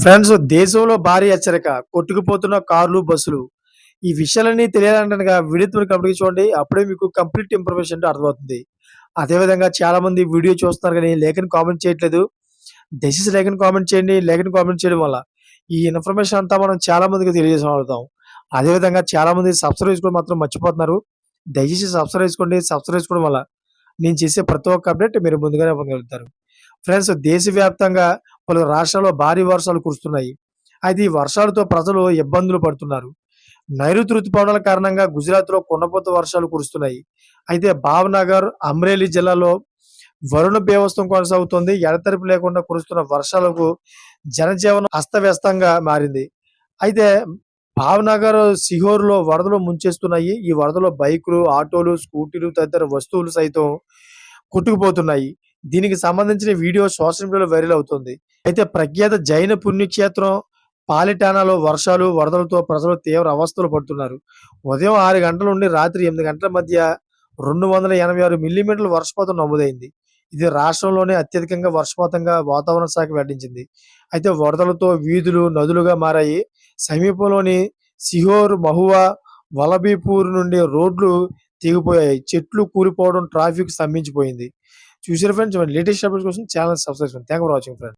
Friends, దేశంలో భారీ హెచ్చరిక. కొట్టుకుపోతున్న కార్లు, బస్సులు. ఈ విషయాలన్నీ తెలియాలంటేనుక వీడియో కంప్లీట్‌గా చూడండి. అప్పుడే మీకు కంప్లీట్ ఇన్ఫర్మేషన్ అర్థమవుతుంది. అదేవిధంగా చాలామంది వీడియో చూస్తున్నారు గానీ లేఖని కామెంట్ చేయట్లేదు. దయచేసి లేఖని కామెంట్ చేయండి. లేఖని కామెంట్ చేయడం వల్ల ఈ ఇన్ఫర్మేషన్ అంతా మనం చాలా మందికి తెలియజేయగలుగుతాం. అదేవిధంగా చాలామంది సబ్స్క్రైబ్ చేసుకోవడం మాత్రం మర్చిపోతున్నారు. దయచేసి సబ్స్క్రైబ్ చేసుకోండి. సబ్స్క్రైబ్ చేసుకోవడం వల్ల నేను చేసే ప్రతి ఒక్క అప్డేట్ మీరు ముందుగానే పొందగలుగుతారు. ఫ్రెండ్స్, దేశవ్యాప్తంగా పలు రాష్ట్రాల్లో భారీ వర్షాలు కురుస్తున్నాయి. అయితే ఈ వర్షాలతో ప్రజలు ఇబ్బందులు పడుతున్నారు. నైరుతి రుతుపవనాల కారణంగా గుజరాత్‌లో కుండపోత వర్షాలు కురుస్తున్నాయి. అయితే భావనగర్, అమ్రేలీ జిల్లాలో వరుణ బీభత్సం కొనసాగుతోంది. ఎడతెరిపి లేకుండా కురుస్తున్న వర్షాలకు జనజీవనం అస్తవ్యస్తంగా మారింది. అయితే భావనగర్, సిహోర్‌లో వరదలు ముంచెస్తున్నాయి. ఈ వరదలో బైకులు, ఆటోలు, స్కూటీలు తదితర వస్తువులు సైతం కొట్టుకుపోతున్నాయి. దీనికి సంబంధించిన వీడియో సోషల్ మీడియాలో వైరల్ అవుతుంది. అయితే ప్రఖ్యాత జైన పుణ్యక్షేత్రం పాలిటానాలో వర్షాలు, వరదలతో ప్రజలు తీవ్ర అవస్థలు పడుతున్నారు. ఉదయం 6 గంటల నుండి రాత్రి 8 గంటల మధ్య 286 మిల్లీమీటర్ల వర్షపాతం నమోదైంది. ఇది రాష్ట్రంలోనే అత్యధికంగా వర్షపాతంగా వాతావరణ శాఖ వెల్లడించింది. అయితే వరదలతో వీధులు నదులుగా మారాయి. సమీపంలోని సిహోర్, మహువా, వలభీపూర్ నుండి రోడ్లు తెగిపోయాయి. చెట్లు కూలిపోవడం, ట్రాఫిక్ స్తంభించిపోయింది. చూసారా ఫ్రెండ్స్, లేటెస్ట్ అప్డేట్స్ కోసం ఛానల్ సబ్స్క్రైబ్ చేసుకోండి. Thank you for watching friends.